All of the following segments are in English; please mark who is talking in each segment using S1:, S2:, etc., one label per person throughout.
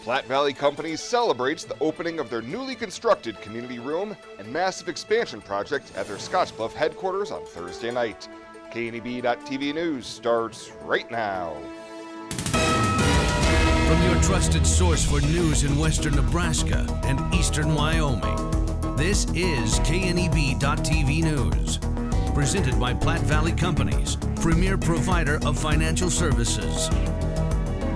S1: Platte Valley Companies celebrates the opening of their newly constructed community room and massive expansion project at their Scottsbluff headquarters on Thursday night. KNEB.TV News starts right now.
S2: From your trusted source for news in western Nebraska and eastern Wyoming, this is KNEB.TV News. Presented by Platte Valley Companies, premier provider of financial services.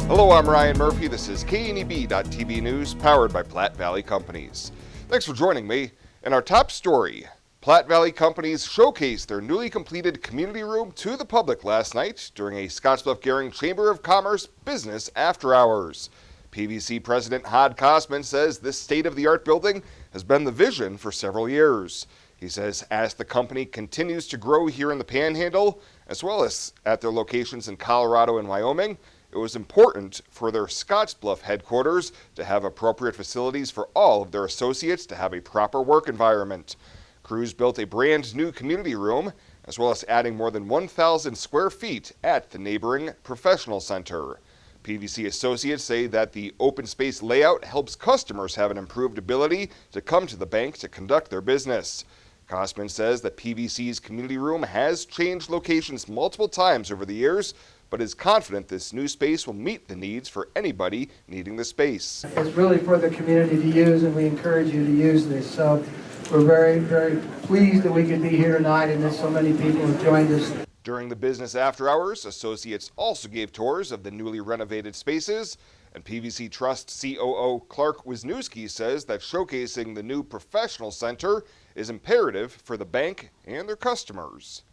S1: Hello, I'm Ryan Murphy. This is KNEB.TV News, powered by Platte Valley Companies. Thanks for joining me. In our top story, Platte Valley Companies showcased their newly completed community room to the public last night during a Scottsbluff Gering Chamber of Commerce business after hours. PVC President Hod Kosman says this state-of-the-art building has been the vision for several years. He says as the company continues to grow here in the Panhandle, as well as at their locations in Colorado and Wyoming, it was important for their Scottsbluff headquarters to have appropriate facilities for all of their associates to have a proper work environment. Crews built a brand new community room, as well as adding more than 1,000 square feet at the neighboring professional center. PVC associates say that the open space layout helps customers have an improved ability to come to the bank to conduct their business. Kosman says that PVC's community room has changed locations multiple times over the years, but is confident this new space will meet the needs for anybody needing the space.
S3: It's really for the community to use, and we encourage you to use this. So we're very, very pleased that we could be here tonight and that so many people have joined us.
S1: During the business after hours, associates also gave tours of the newly renovated spaces, and PVC Trust COO Clark Wisniewski says that showcasing the new professional center is imperative for the bank and their customers.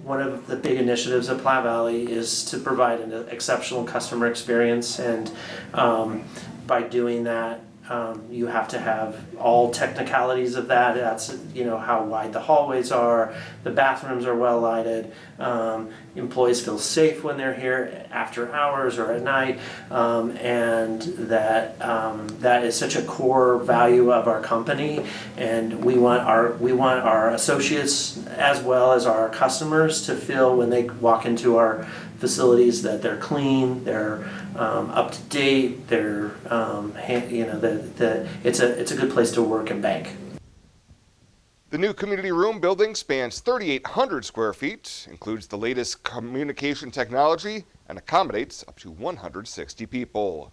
S4: One of the big initiatives at Platte Valley is to provide an exceptional customer experience, and by doing that, you have to have all technicalities of that. That's, how wide the hallways are, the bathrooms are well lighted, employees feel safe when they're here after hours or at night, and that is such a core value of our company. And we want our associates as well as our customers to feel when they walk into our facilities that they're clean, they're up to date, they're it's a good place to work and bank.
S1: The new community room building spans 3,800 square feet, includes the latest communication technology, and accommodates up to 160 people.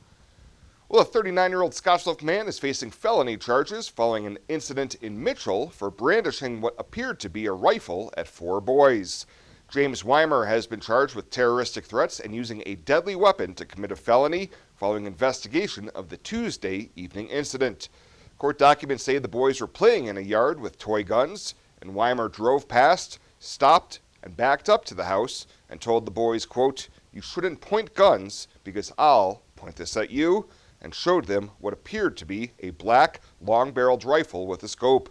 S1: Well, a 39-year-old Scottsbluff man is facing felony charges following an incident in Mitchell for brandishing what appeared to be a rifle at 4 boys. James Weimer has been charged with terroristic threats and using a deadly weapon to commit a felony following investigation of the Tuesday evening incident. Court documents say the boys were playing in a yard with toy guns, and Weimer drove past, stopped, and backed up to the house and told the boys, quote, "You shouldn't point guns because I'll point this at you," and showed them what appeared to be a black, long-barreled rifle with a scope.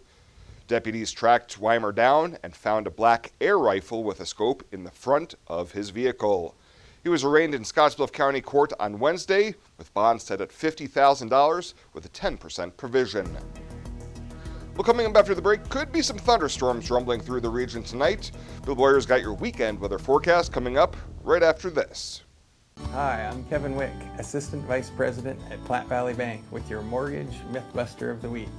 S1: Deputies tracked Weimer down and found a black air rifle with a scope in the front of his vehicle. He was arraigned in Scottsbluff County Court on Wednesday with bonds set at $50,000 with a 10% provision. Well, coming up after the break, could be some thunderstorms rumbling through the region tonight. Bill Boyer's got your weekend weather forecast coming up right after this.
S5: Hi, I'm Kevin Wick, Assistant Vice President at Platte Valley Bank with your Mortgage Mythbuster of the Week.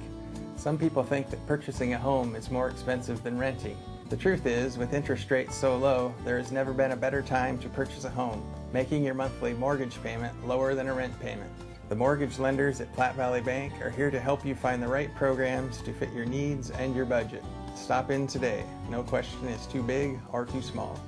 S5: Some people think that purchasing a home is more expensive than renting. The truth is, with interest rates so low, there has never been a better time to purchase a home, making your monthly mortgage payment lower than a rent payment. The mortgage lenders at Platte Valley Bank are here to help you find the right programs to fit your needs and your budget. Stop in today. No question is too big or too small.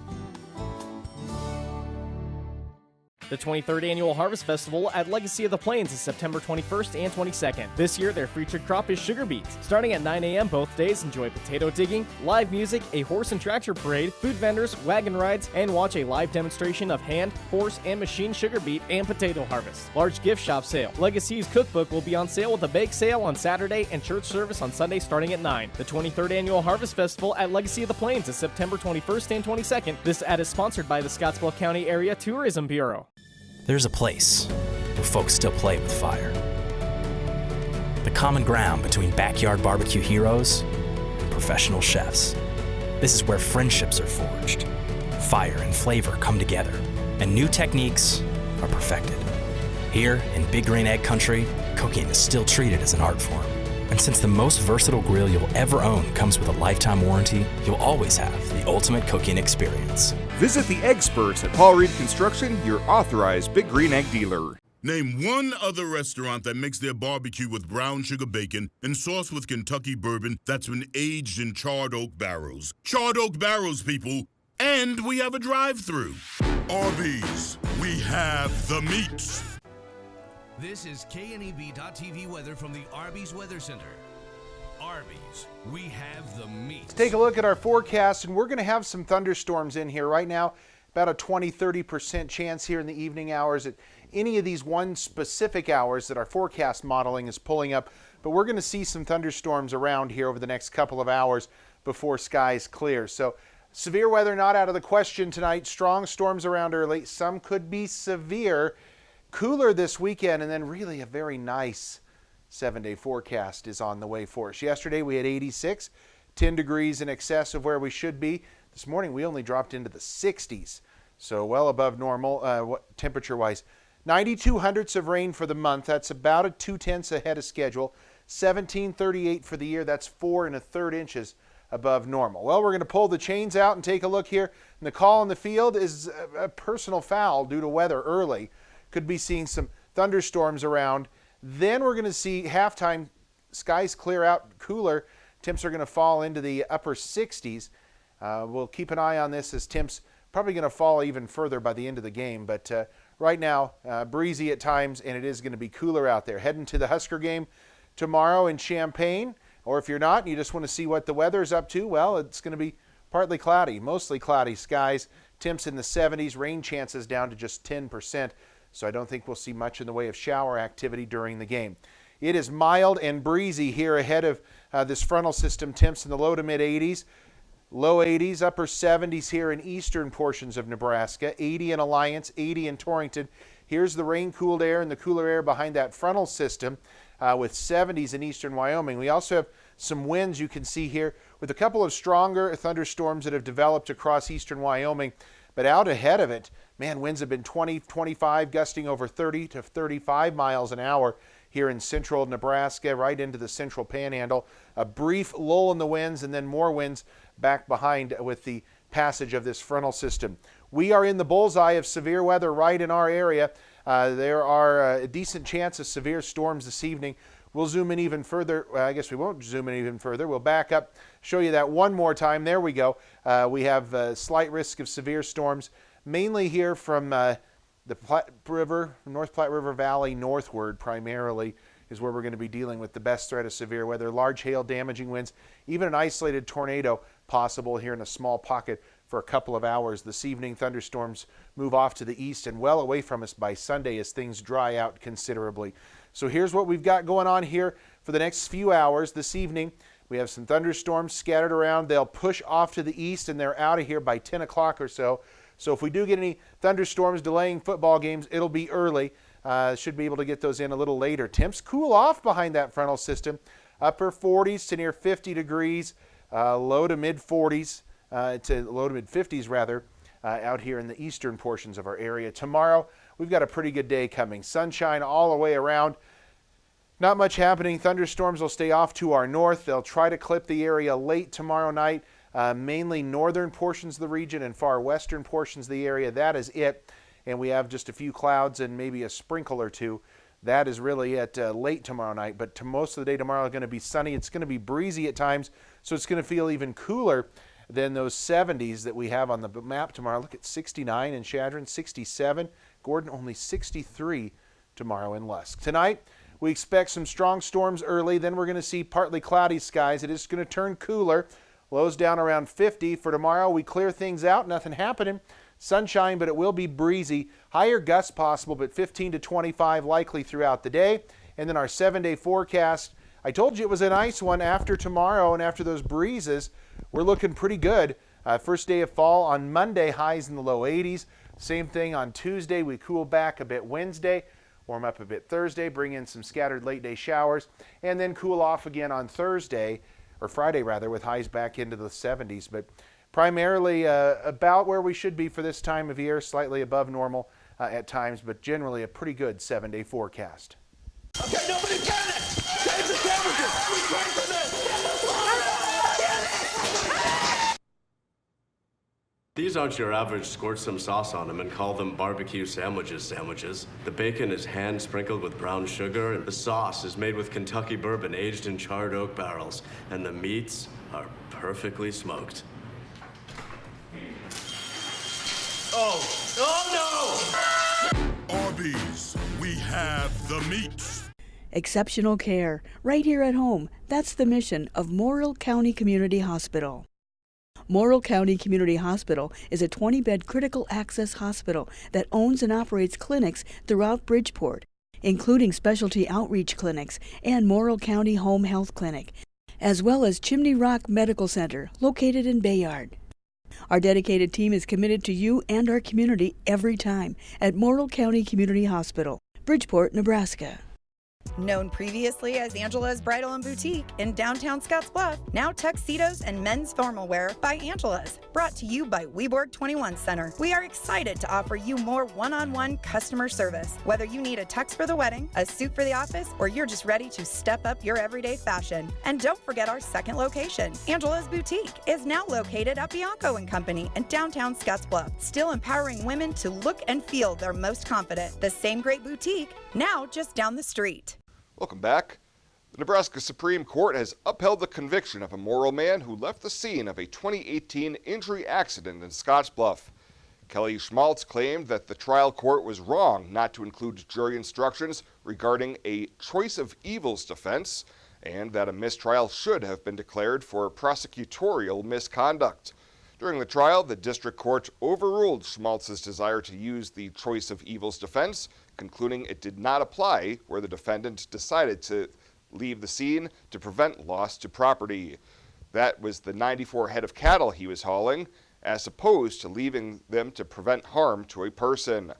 S6: The 23rd Annual Harvest Festival at Legacy of the Plains is September 21st and 22nd. This year, their featured crop is sugar beets. Starting at 9 a.m. both days, enjoy potato digging, live music, a horse and tractor parade, food vendors, wagon rides, and watch a live demonstration of hand, horse, and machine sugar beet and potato harvest. Large gift shop sale. Legacy's cookbook will be on sale with a bake sale on Saturday and church service on Sunday starting at 9. The 23rd Annual Harvest Festival at Legacy of the Plains is September 21st and 22nd. This ad is sponsored by the Scottsbluff County Area Tourism Bureau.
S7: There's a place where folks still play with fire. The common ground between backyard barbecue heroes and professional chefs. This is where friendships are forged, fire and flavor come together, and new techniques are perfected. Here, in Big Green Egg Country, cooking is still treated as an art form. And since the most versatile grill you'll ever own comes with a lifetime warranty, you'll always have the ultimate cooking experience.
S1: Visit the experts at Paul Reed Construction, your authorized Big Green Egg dealer.
S8: Name one other restaurant that makes their barbecue with brown sugar bacon and sauce with Kentucky bourbon that's been aged in charred oak barrels. Charred oak barrels, people. And we have a drive-thru. Arby's, we have the meats.
S2: This is KNEB.TV weather from the Arby's Weather Center. Arby's, we have the meat.
S9: Let's take a look at our forecast, and we're going to have some thunderstorms in here right now. About a 20-30% chance here in the evening hours at any of these one specific hours that our forecast modeling is pulling up. But we're going to see some thunderstorms around here over the next couple of hours before skies clear. So severe weather not out of the question tonight. Strong storms around early. Some could be severe. Cooler this weekend, and then really a very nice 7-day forecast is on the way for us. Yesterday we had 86, 10 degrees in excess of where we should be. This morning we only dropped into the 60s, so well above normal temperature-wise. 92 hundredths of rain for the month. That's about a 2/10 ahead of schedule. 1738 for the year. That's 4 1/3 inches above normal. Well, we're going to pull the chains out and take a look here. And the call on the field is a personal foul due to weather early. Could be seeing some thunderstorms around. Then we're going to see halftime, skies clear out, cooler. Temps are going to fall into the upper 60s. We'll keep an eye on this as temps probably going to fall even further by the end of the game. But right now, breezy at times, and it is going to be cooler out there. Heading to the Husker game tomorrow in Champaign. Or if you're not and you just want to see what the weather's up to, well, it's going to be partly cloudy, mostly cloudy skies. Temps in the 70s, rain chances down to just 10%. So I don't think we'll see much in the way of shower activity during the game. It is mild and breezy here ahead of this frontal system. Temps in the low to mid 80s, low 80s, upper 70s here in eastern portions of Nebraska, 80 in Alliance, 80 in Torrington. Here's the rain-cooled air and the cooler air behind that frontal system with 70s in eastern Wyoming. We also have some winds you can see here with a couple of stronger thunderstorms that have developed across eastern Wyoming. But out ahead of it, man, winds have been 20, 25, gusting over 30 to 35 miles an hour here in central Nebraska, right into the central panhandle. A brief lull in the winds and then more winds back behind with the passage of this frontal system. We are in the bullseye of severe weather right in our area. There are a decent chance of severe storms this evening. We'll zoom in even further. I guess we won't zoom in even further. We'll back up, show you that one more time. There we go. We have a slight risk of severe storms, mainly here from the Platte River, North Platte River Valley northward primarily is where we're going to be dealing with the best threat of severe weather. Large hail, damaging winds, even an isolated tornado possible here in a small pocket for a couple of hours. This evening, thunderstorms move off to the east and well away from us by Sunday as things dry out considerably. So here's what we've got going on here for the next few hours. This evening, we have some thunderstorms scattered around. They'll push off to the east and they're out of here by 10 o'clock or so. So if we do get any thunderstorms delaying football games, it'll be early. Should be able to get those in a little later. Temps cool off behind that frontal system. Upper 40s to near 50 degrees, low to mid 40s, to low to mid 50s rather, out here in the eastern portions of our area. Tomorrow, we've got a pretty good day coming. Sunshine all the way around. Not much happening. Thunderstorms will stay off to our north. They'll try to clip the area late tomorrow night, mainly northern portions of the region and far western portions of the area. That is it. And we have just a few clouds and maybe a sprinkle or two. That is really it late tomorrow night. But most of the day tomorrow is going to be sunny. It's going to be breezy at times, so it's going to feel even cooler than those 70s that we have on the map tomorrow. Look at 69 in Chadron, 67. Gordon, only 63 tomorrow in Lusk. Tonight, we expect some strong storms early. Then we're going to see partly cloudy skies. It is going to turn cooler. Lows down around 50. For tomorrow, we clear things out. Nothing happening. Sunshine, but it will be breezy. Higher gusts possible, but 15 to 25 likely throughout the day. And then our 7-day forecast. I told you it was a nice one after tomorrow and after those breezes. We're looking pretty good. First day of fall on Monday, highs in the low 80s. Same thing on Tuesday. We cool back a bit Wednesday. Warm up a bit Thursday. Bring in some scattered late day showers. And then cool off again on Thursday, or Friday rather, with highs back into the 70s. But primarily about where we should be for this time of year, slightly above normal at times, but generally a pretty good 7-day forecast.
S10: Okay, nobody panic! Change the temperatures! We train for this!
S11: These aren't your average squirt some sauce on them and call them barbecue sandwiches. The bacon is hand sprinkled with brown sugar, and the sauce is made with Kentucky bourbon aged in charred oak barrels, and the meats are perfectly smoked.
S8: Oh no! Arby's, we have the meats.
S12: Exceptional care, right here at home. That's the mission of Morrill County Community Hospital. Morrill County Community Hospital is a 20-bed critical access hospital that owns and operates clinics throughout Bridgeport, including specialty outreach clinics and Morrill County Home Health Clinic, as well as Chimney Rock Medical Center, located in Bayard. Our dedicated team is committed to you and our community every time at Morrill County Community Hospital, Bridgeport, Nebraska.
S13: Known previously as Angela's Bridal and Boutique in downtown Scottsbluff, now tuxedos and men's formal wear by Angela's. Brought to you by Weborg 21 Center. We are excited to offer you more one-on-one customer service. Whether you need a tux for the wedding, a suit for the office, or you're just ready to step up your everyday fashion. And don't forget our second location. Angela's Boutique is now located at Bianco & Company in downtown Scottsbluff, still empowering women to look and feel their most confident. The same great boutique, now just down the street.
S1: Welcome back. The Nebraska Supreme Court has upheld the conviction of a Morrill man who left the scene of a 2018 injury accident in Scottsbluff. Kelly Schmaltz claimed that the trial court was wrong not to include jury instructions regarding a choice of evils defense, and that a mistrial should have been declared for prosecutorial misconduct. During the trial, the district court overruled Schmaltz's desire to use the choice of evils defense, concluding it did not apply where the defendant decided to leave the scene to prevent loss to property. That was the 94 head of cattle he was hauling, as opposed to leaving them to prevent harm to a person.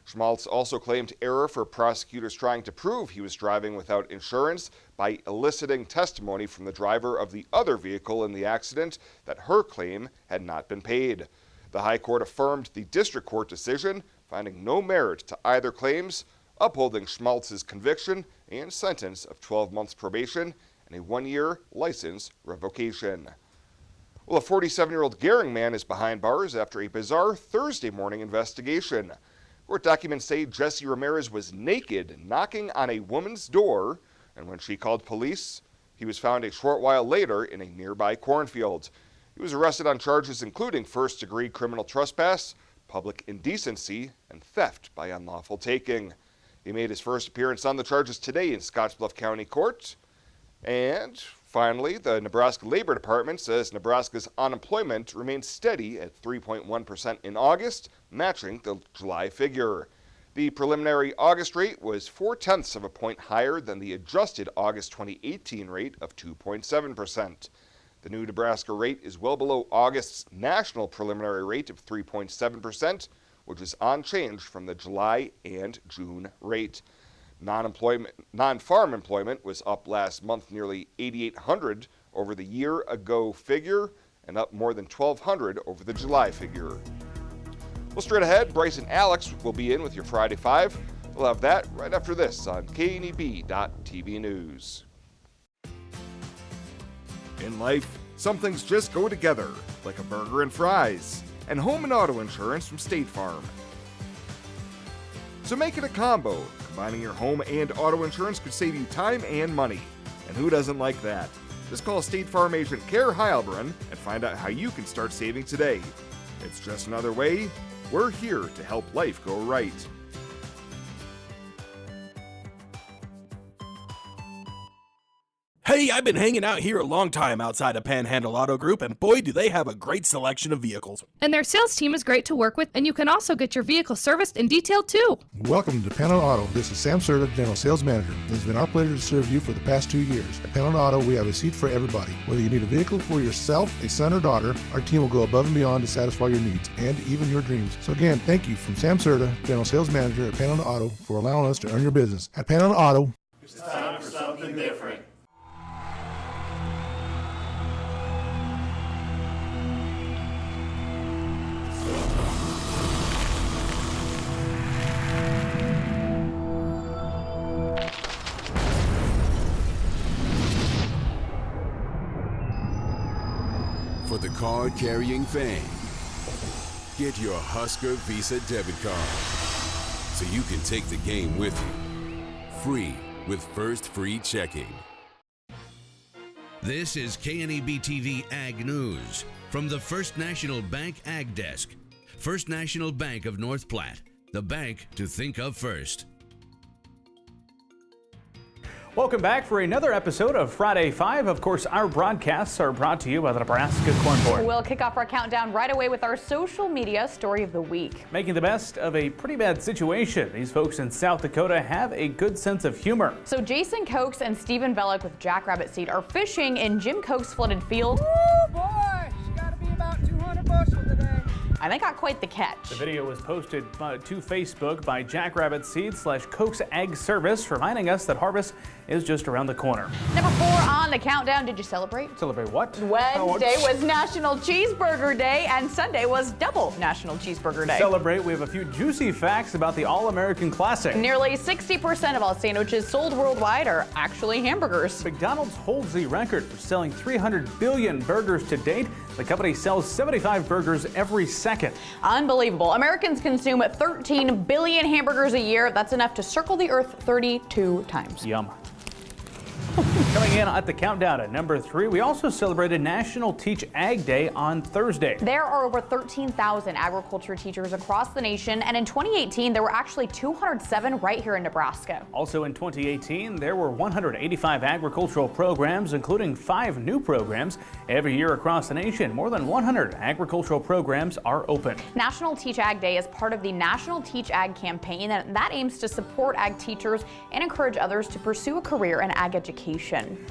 S1: Schmaltz also claimed error for prosecutors trying to prove he was driving without insurance by eliciting testimony from the driver of the other vehicle in the accident that her claim had not been paid. The High Court affirmed the district court decision, finding no merit to either claims, upholding Schmaltz's conviction and sentence of 12 months probation and a 1-year license revocation. Well, a 47-year-old Gering man is behind bars after a bizarre Thursday morning investigation. Court documents say Jesse Ramirez was naked knocking on a woman's door, and when she called police, he was found a short while later in a nearby cornfield. He was arrested on charges including first-degree criminal trespass, public indecency, and theft by unlawful taking. He made his first appearance on the charges today in Scottsbluff County Court. And finally, the Nebraska Labor Department says Nebraska's unemployment remains steady at 3.1% in August, matching the July figure. The preliminary August rate was 0.4 of a point higher than the adjusted August 2018 rate of 2.7%. The new Nebraska rate is well below August's national preliminary rate of 3.7%, which is unchanged from the July and June rate. Non-farm employment was up last month nearly 8,800 over the year-ago figure and up more than 1,200 over the July figure. Well, straight ahead, Bryce and Alex will be in with your Friday 5. We'll have that right after this on KNEB.TV News. In life, some things just go together, like a burger and fries, and home and auto insurance from State Farm. So make it a combo. Combining your home and auto insurance could save you time and money. And who doesn't like that? Just call State Farm agent Kara Heilbrunn and find out how you can start saving today. It's just another way. We're here to help life go right.
S14: Hey, I've been hanging out here a long time outside of Panhandle Auto Group, and boy, do they have a great selection of vehicles.
S15: And their sales team is great to work with, and you can also get your vehicle serviced and detailed too.
S16: Welcome to Panhandle Auto. This is Sam Serta, General Sales Manager. It has been our pleasure to serve you for the past 2 years. At Panhandle Auto, we have a seat for everybody. Whether you need a vehicle for yourself, a son or daughter, our team will go above and beyond to satisfy your needs and even your dreams. So again, thank you from Sam Serta, General Sales Manager at Panhandle Auto, for allowing us to earn your business. At Panhandle Auto,
S10: It's time for something different.
S17: for the card-carrying fan. Get your Husker Visa debit card so you can take the game with you. Free with First Free Checking.
S2: This is KNEB TV Ag News from the First National Bank Ag Desk. First National Bank of North Platte, the bank to think of first.
S18: Welcome back for another episode of Friday 5. Of course, our broadcasts are brought to you by the Nebraska Corn Board.
S19: We'll kick off our countdown right away with our social media story of the week.
S18: Making the best of a pretty bad situation, these folks in South Dakota have a good sense of humor.
S19: So Jason Kochs and Stephen Velick with Jackrabbit Seed are fishing in Jim Koch's flooded field.
S20: Oh boy, she got to be about 200 bushel today.
S19: And they got quite the catch.
S18: The video was posted to Facebook by Jackrabbit Seed /Koch's Ag Service, reminding us that harvest is just around the corner.
S19: Number 4 on the countdown. Did you celebrate?
S18: Celebrate what?
S19: Wednesday was National Cheeseburger Day, and Sunday was double National Cheeseburger Day.
S18: Celebrate. We have a few juicy facts about the All-American Classic.
S19: Nearly 60% of all sandwiches sold worldwide are actually hamburgers.
S18: McDonald's holds the record for selling 300 billion burgers to date. The company sells 75 burgers every second.
S19: Unbelievable. Americans consume 13 billion hamburgers a year. That's enough to circle the earth 32 times.
S18: Yum. Coming in at the countdown at number 3, we also celebrated National Teach Ag Day on Thursday.
S19: There are over 13,000 agriculture teachers across the nation, and in 2018, there were actually 207 right here in Nebraska.
S18: Also in 2018, there were 185 agricultural programs, including 5 new programs. Every year across the nation, more than 100 agricultural programs are open.
S19: National Teach Ag Day is part of the National Teach Ag campaign that aims to support ag teachers and encourage others to pursue a career in ag education.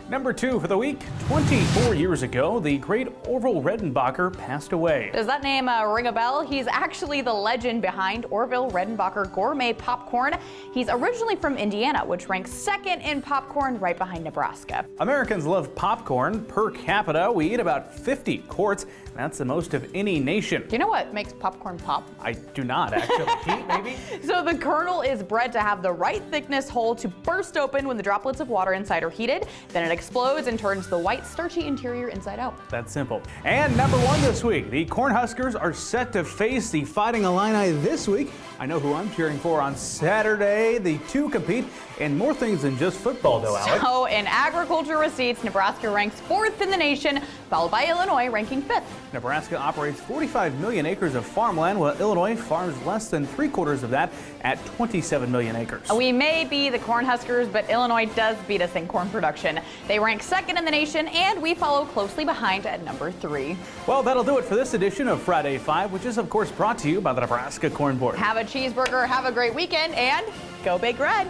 S18: Number 2 for the week. 24 years ago, the great Orville Redenbacher passed away.
S19: Does that name ring a bell? He's actually the legend behind Orville Redenbacher Gourmet Popcorn. He's originally from Indiana, which ranks second in popcorn right behind Nebraska.
S18: Americans love popcorn. Per capita, we eat about 50 quarts. That's the most of any nation.
S19: Do you know what makes popcorn pop?
S18: I do not, actually. Heat, maybe?
S19: So the kernel is bred to have the right thickness hole to burst open when the droplets of water inside are heated. Then it explodes and turns the white starchy interior inside out.
S18: That's simple. And number 1 this week, the Cornhuskers are set to face the Fighting Illini this week. I know who I'm cheering for on Saturday. The two compete in more things than just football, though, Alex.
S19: So in agriculture receipts, Nebraska ranks 4th in the nation, followed by Illinois ranking 5th.
S18: Nebraska operates 45 million acres of farmland, while Illinois farms less than 3/4 of that at 27 million acres.
S19: We may be the Cornhuskers, but Illinois does beat us in corn production. They rank 2nd in the nation, and we follow closely behind at number 3.
S18: Well, that'll do it for this edition of Friday 5, which is, of course, brought to you by the Nebraska Corn Board.
S19: Have a cheeseburger, have a great weekend, and go Big Red.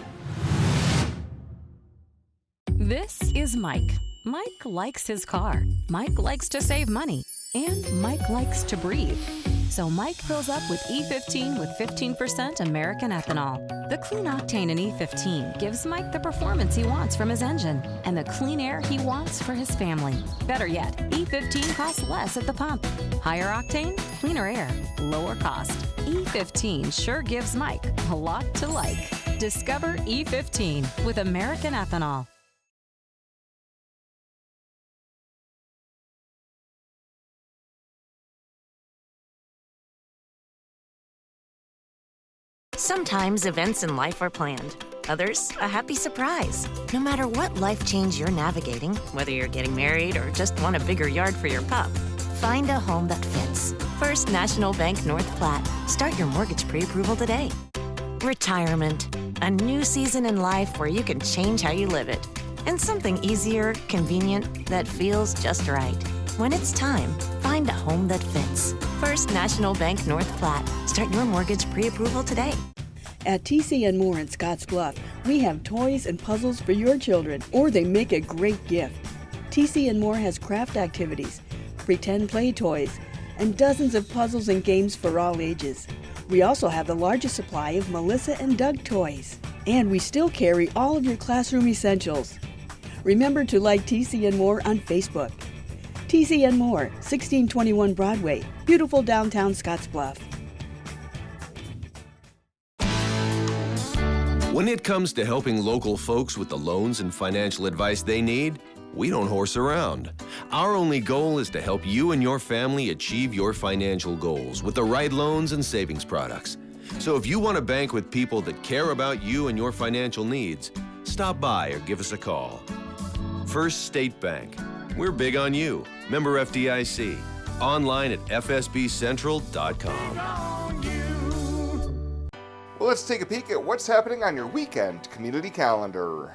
S21: This is Mike. Mike likes his car. Mike likes to save money. And Mike likes to breathe. So Mike fills up with E15 with 15% American ethanol. The clean octane in E15 gives Mike the performance he wants from his engine and the clean air he wants for his family. Better yet, E15 costs less at the pump. Higher octane, cleaner air, lower cost. E15 sure gives Mike a lot to like. Discover E15 with American ethanol.
S22: Sometimes events in life are planned. Others, a happy surprise. No matter what life change you're navigating, whether you're getting married or just want a bigger yard for your pup, find a home that fits. First National Bank North Platte. Start your mortgage pre-approval today. Retirement. A new season in life where you can change how you live it. And something easier, convenient, that feels just right. When it's time, find a home that fits. First National Bank North Platte. Start your mortgage pre-approval today.
S12: At TC & More in Scotts Bluff, we have toys and puzzles for your children, or they make a great gift. TC & More has craft activities, pretend play toys, and dozens of puzzles and games for all ages. We also have the largest supply of Melissa and Doug toys. And we still carry all of your classroom essentials. Remember to like TC & More on Facebook. TC & More, 1621 Broadway, beautiful downtown Scotts Bluff.
S23: When it comes to helping local folks with the loans and financial advice they need,
S3: we don't horse around. Our only goal is to help you and your family achieve your financial goals with the right loans and savings products. So if you want to bank with people that care about you and your financial needs, stop by or give us a call. First State Bank. We're big on you. Member FDIC. Online at fsbcentral.com.
S1: Well, let's take a peek at what's happening on your weekend community calendar.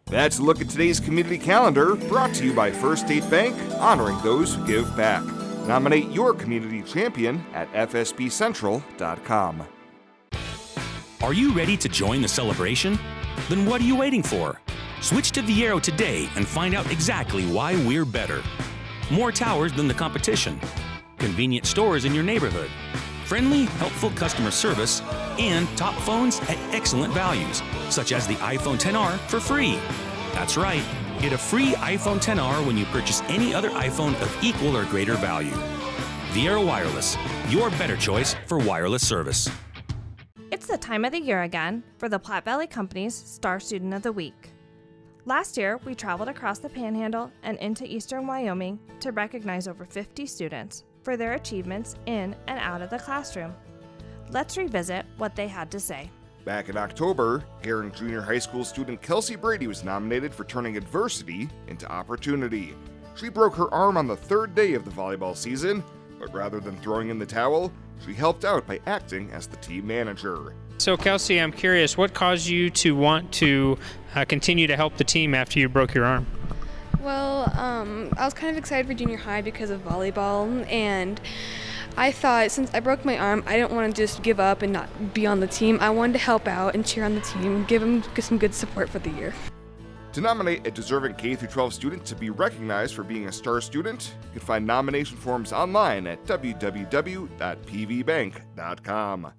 S1: That's a look at today's community calendar, brought to you by First State Bank, honoring those who give back. Nominate your community champion at fsbcentral.com.
S7: Are you ready to join the celebration? Then what are you waiting for? Switch to VIAERO today and find out exactly why we're better. More towers than the competition, convenient stores in your neighborhood, friendly, helpful customer service, and top phones at excellent values, such as the iPhone XR for free. That's right, get a free iPhone XR when you purchase any other iPhone of equal or greater value. VIAERO Wireless, your better choice for wireless service.
S4: It's the time of the year again for the Platte Valley Companies Star Student of the Week. Last year, we traveled across the Panhandle and into eastern Wyoming to recognize over 50 students for their achievements in and out of the classroom. Let's revisit what they had to say.
S1: Back in October, Gering Junior High School student Kelsey Brady was nominated for turning adversity into opportunity. She broke her arm on the third day of the volleyball season, but rather than throwing in the towel, she helped out by acting as the team manager.
S23: So Kelsey, I'm curious, what caused you to want to continue to help the team after you broke your arm?
S24: Well, I was kind of excited for junior high because of volleyball, and I thought since I broke my arm, I didn't want to just give up and not be on the team. I wanted to help out and cheer on the team, give them some good support for the year.
S1: To nominate a deserving K-12 student to be recognized for being a star student, you can find nomination forms online at www.pvbank.com.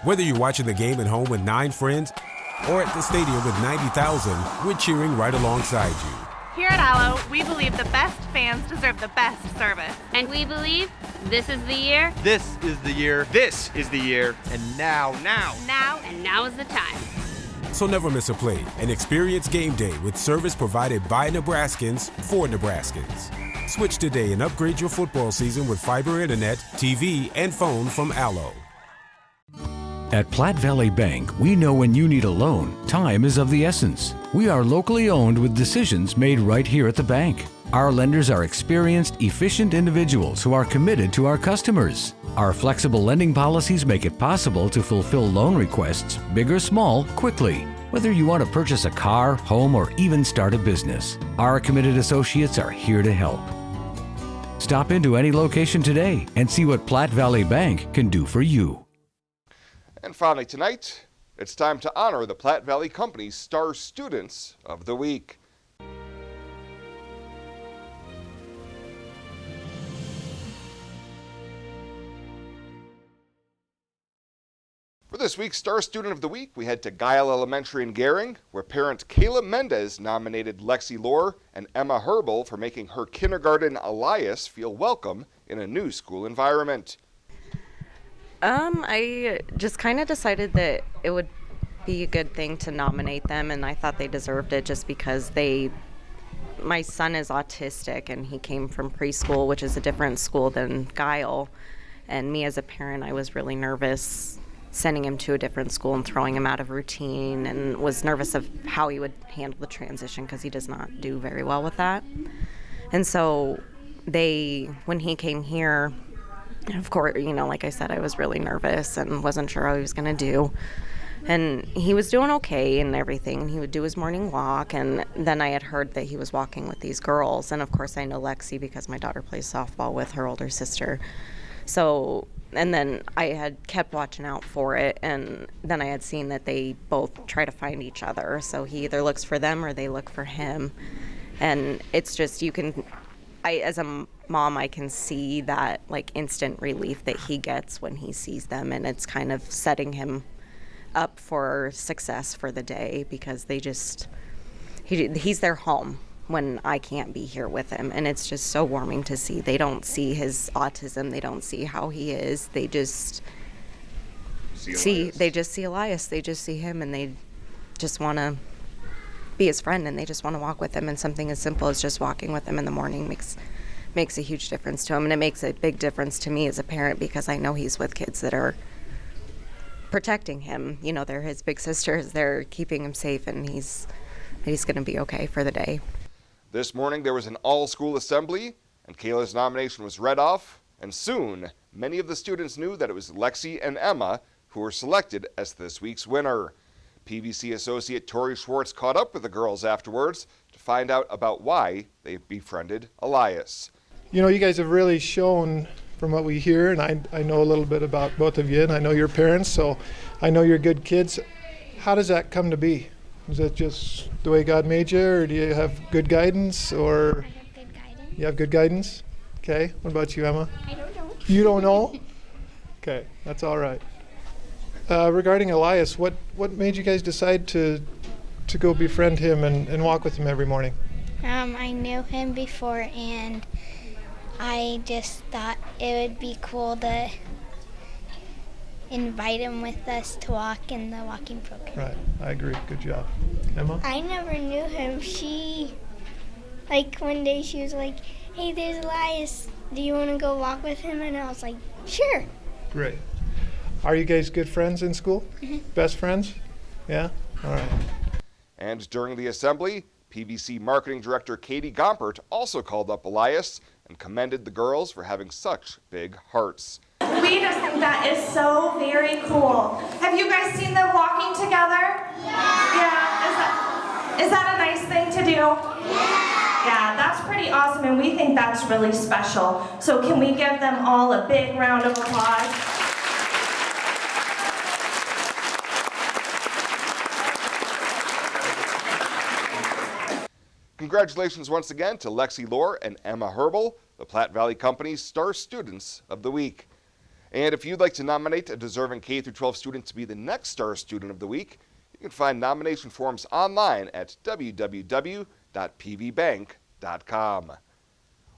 S25: Whether you're watching the game at home with 9 friends or at the stadium with 90,000, we're cheering right alongside you.
S26: Here at Allo, we believe the best fans deserve the best service.
S27: And we believe this is the year.
S28: This is the year. This is the year. And now
S27: is the time.
S25: So never miss a play and experience game day with service provided by Nebraskans for Nebraskans. Switch today and upgrade your football season with fiber internet, TV, and phone from Allo.
S5: At Platte Valley Bank, we know when you need a loan, time is of the essence. We are locally owned with decisions made right here at the bank. Our lenders are experienced, efficient individuals who are committed to our customers. Our flexible lending policies make it possible to fulfill loan requests, big or small, quickly. Whether you want to purchase a car, home, or even start a business, our committed associates are here to help. Stop into any location today and see what Platte Valley Bank can do for you.
S1: And finally tonight, it's time to honor the Platte Valley Companies Star Students of the Week. For this week's Star Student of the Week, we head to Guile Elementary in Gering, where parent Kayla Mendez nominated Lexi Lohr and Emma Herbel for making her kindergarten Elias feel welcome in a new school environment.
S6: I just kind of decided that it would be a good thing to nominate them, and I thought they deserved it just because my son is autistic, and he came from preschool, which is a different school than Guile. And me as a parent, I was really nervous sending him to a different school and throwing him out of routine, and was nervous of how he would handle the transition because he does not do very well with that. And so when he came here, of course, like I said, I was really nervous and wasn't sure how he was going to do. And he was doing okay and everything, and he would do his morning walk, and then I had heard that he was walking with these girls, and of course I know Lexi because my daughter plays softball with her older sister. So, and then I had kept watching out for it, and then I had seen that they both try to find each other, so he either looks for them or they look for him. And it's just, as a mom, I can see that instant relief that he gets when he sees them, and it's kind of setting him up for success for the day because he's their home when I can't be here with him, and it's just so warming to see. They don't see his autism, they don't see how he is, they just see Elias, they just see him, and they just want to be his friend, and they just want to walk with him, and something as simple as just walking with him in the morning makes a huge difference to him, and it makes a big difference to me as a parent because I know he's with kids that are protecting him. They're his big sisters, they're keeping him safe, and he's going to be okay for the day.
S1: This morning there was an all-school assembly, and Kayla's nomination was read off, and soon many of the students knew that it was Lexi and Emma who were selected as this week's winner. PVC associate Tori Schwartz caught up with the girls afterwards to find out about why they befriended Elias.
S8: You guys have really shown from what we hear, and I know a little bit about both of you, and I know your parents, so I know you're good kids. How does that come to be? Is that just the way God made you, or do you have good guidance, or? I have good guidance. You have good guidance? Okay. What about you, Emma? I don't know. You don't know? Okay, that's all right. Regarding Elias, what made you guys decide to go befriend him and walk with him every morning?
S9: I knew him before, and I just thought it would be cool to invite him with us to walk in the walking program.
S8: Right, I agree. Good job. Emma?
S9: I never knew him. One day she was like, hey, there's Elias. Do you want to go walk with him? And I was like, sure.
S8: Great. Are you guys good friends in school? Mm-hmm. Best friends? Yeah? All right.
S1: And during the assembly, PVC Marketing Director Katie Gompert also called up Elias and commended the girls for having such big hearts.
S11: We just think that is so very cool. Have you guys seen them walking together? Yeah. Is that a nice thing to do? Yeah, that's pretty awesome, and we think that's really special. So can we give them all a big round of applause?
S1: Congratulations once again to Lexi Lohr and Emma Herbel, the Platte Valley Companies Star Students of the Week. And if you'd like to nominate a deserving K-12 student to be the next Star Student of the Week, you can find nomination forms online at www.pvbank.com.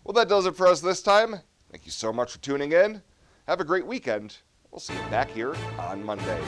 S1: Well, that does it for us this time. Thank you so much for tuning in. Have a great weekend. We'll see you back here on Monday.